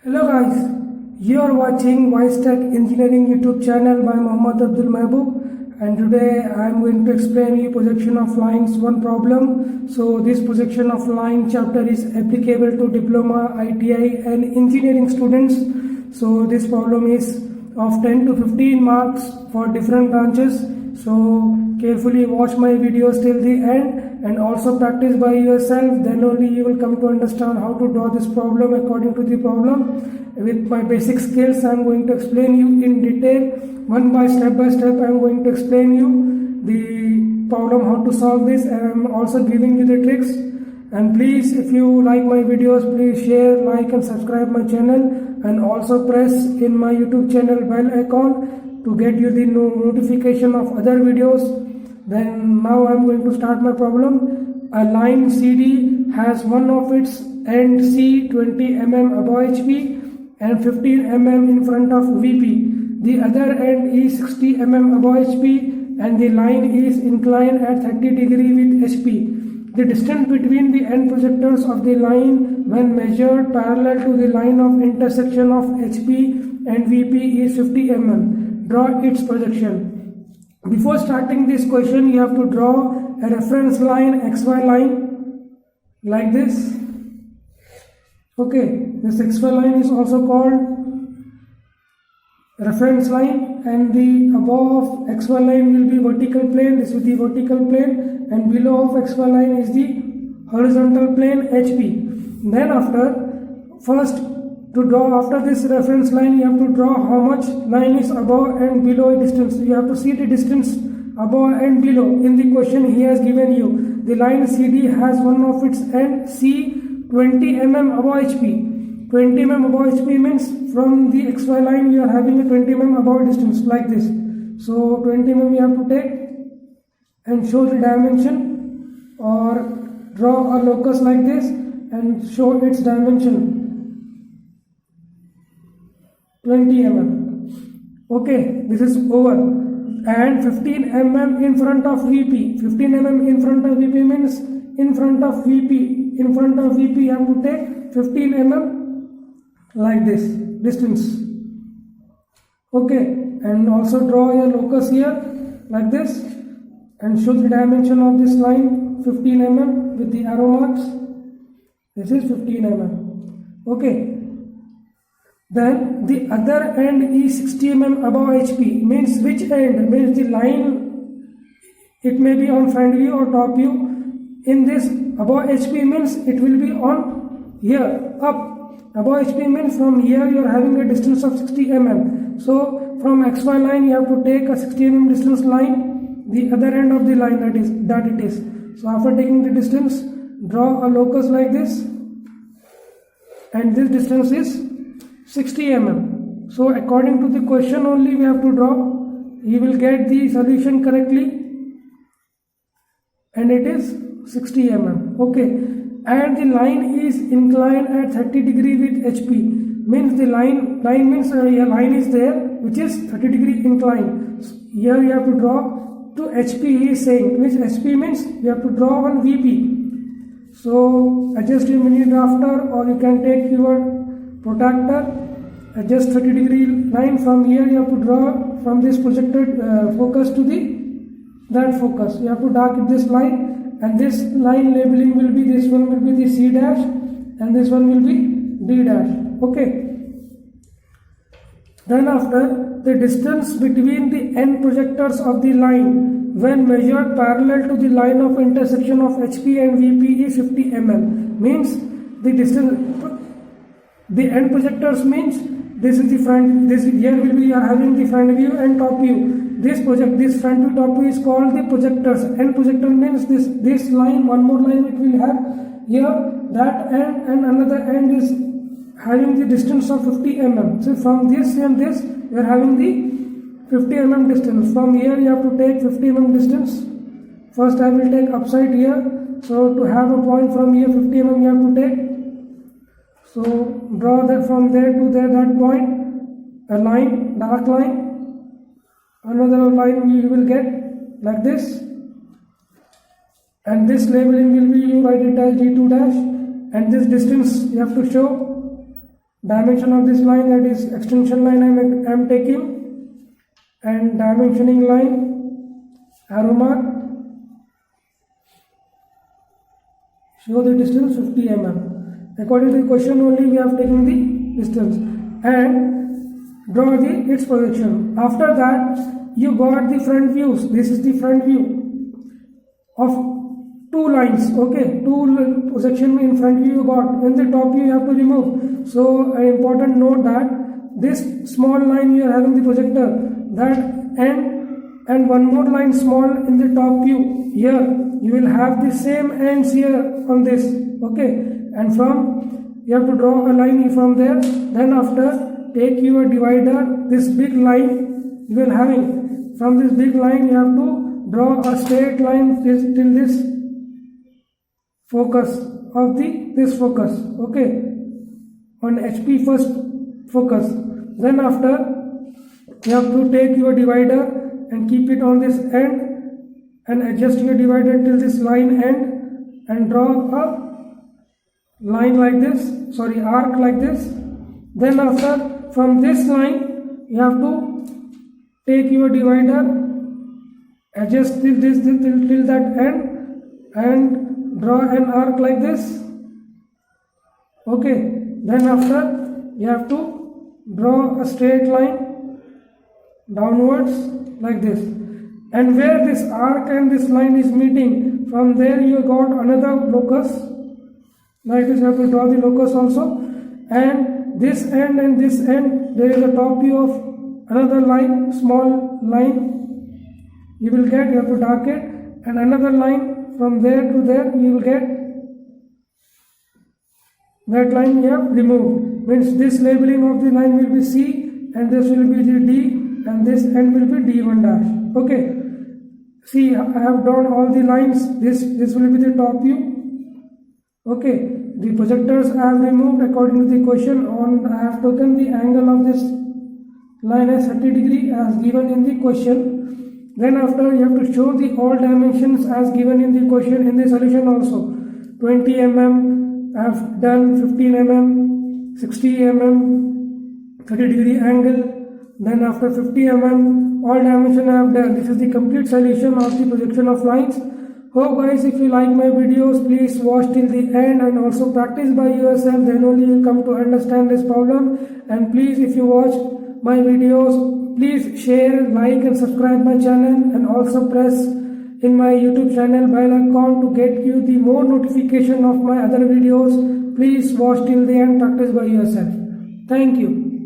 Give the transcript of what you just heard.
Hello guys, you are watching WiseTech Engineering YouTube channel by Mohammad Abdul Mehboob, and today I am going to explain you projection of lines one problem. So this projection of line chapter is applicable to diploma, ITI and engineering students. So this problem is of 10 to 15 marks for different branches. So carefully watch my videos till the end and also practice by yourself, then only you will come to understand how to draw this problem according to the problem. With my basic skills I am going to explain you in detail, one by step I am going to explain you the problem, how to solve this, and I am also giving you the tricks. And please, if you like my videos, please share, like and subscribe my channel, and also press in my YouTube channel bell icon to get you the notification of other videos. Then now I am going to start my problem. A line CD has one of its end C 20 mm above HP and 15 mm in front of VP. The other end is 60 mm above HP and the line is inclined at 30 degree with HP. The distance between the end projectors of the line when measured parallel to the line of intersection of HP and VP is 50 mm. Draw its projection. Before starting this question, you have to draw a reference line, XY line, like this. Okay, this XY line is also called reference line, and the above XY line will be vertical plane, this is the vertical plane, and below of XY line is the horizontal plane HP. Then after this reference line, you have to draw how much line is above and below distance. You have to see the distance above and below. In the question he has given you, the line CD has one of its end C 20 mm above HP. 20 mm above HP means from the XY line you are having a 20 mm above distance like this. So 20 mm you have to take and show the dimension, or draw a locus like this and show its dimension 20 mm. Okay, this is over. And 15 mm in front of VP. 15 mm in front of VP means in front of VP. In front of VP you have to take 15 mm like this distance. Okay, and also draw a locus here like this and show the dimension of this line 15 mm with the arrow marks. This is 15 mm. Okay. Then the other end is 60 mm above HP. Means which end? Means the line, it may be on front view or top view. In this above HP means it will be on here, up. Above HP means from here you are having a distance of 60 mm. So from XY line you have to take a 60 mm distance line, the other end of the line that it is. So after taking the distance, draw a locus like this, and this distance is 60 mm. So according to the question only we have to draw. You will get the solution correctly, and it is 60 mm. Okay, and the line is inclined at 30 degree with HP. Means the line means a line is there which is 30 degree inclined. Here you have to draw to HP. He is saying, which HP means you have to draw on VP. So adjust your mini drafter, or you can take your protractor, adjust 30 degree line. From here you have to draw from this projected focus to that focus. You have to darken this line, and this line labeling will be, this one will be the C dash and this one will be D dash. Okay. Then after, the distance between the end projectors of the line when measured parallel to the line of intersection of HP and VP is 50 mm. Means the distance, the end projectors means this is the front, this here will be, you are having the front view and top view. This front view, top view is called the projectors. End projector means this line, one more line it will have here, that end, and another end is having the distance of 50 mm. So from this and this you are having the 50 mm distance. From here you have to take 50 mm distance. First I will take upside here. So to have a point from here 50 mm you have to take. So draw that from there to there, that point, a line, dark line. Another line you will get like this, and this labeling will be, you write it as D2 dash, and this distance you have to show dimension of this line, that is extension line I am taking, and dimensioning line, arrow mark, show the distance 50 mm. According to the question only we have taken the distance, and draw its projection. After that you got the front views. This is the front view of two lines. Okay, two projection in front view you got. In the top view you have to remove. So an important note that this small line you are having the projector, that end, and one more line small in the top view. Here you will have the same ends here on this. Okay, and from you have to draw a line from there. Then after, take your divider, this big line you will having. From this big line you have to draw a straight line till this focus of this focus. Okay, on HP first focus. Then after, you have to take your divider and keep it on this end and adjust your divider till this line end and draw a line like this, sorry, arc like this. Then after, from this line you have to take your divider, adjust till that end and draw an arc like this. Okay, then after you have to draw a straight line downwards like this, and where this arc and this line is meeting, from there you got another locus like this. You have to draw the locus also, and this end and this end there is a top view of another line, small line you will get. You have to darken it, and another line from there to there you will get. That line you have removed, means this labeling of the line will be C, and this will be the D, and this end will be D1 dash. Okay, see, I have drawn all the lines. This will be the top view. Okay, the projectors I have removed according to the question. I have taken the angle of this line as 30 degree as given in the question. Then after, you have to show the all dimensions as given in the question in the solution also. 20 mm I have done, 15 mm, 60 mm, 30 degree angle. Then after 50 mm, all dimension I have done. This is the complete solution of the projection of lines. Hope guys, if you like my videos, please watch till the end and also practice by yourself. Then only you come to understand this problem. And please, if you watch my videos, please share, like and subscribe my channel, and also press in my YouTube channel bell icon to get you the more notification of my other videos. Please watch till the end, practice by yourself. Thank you.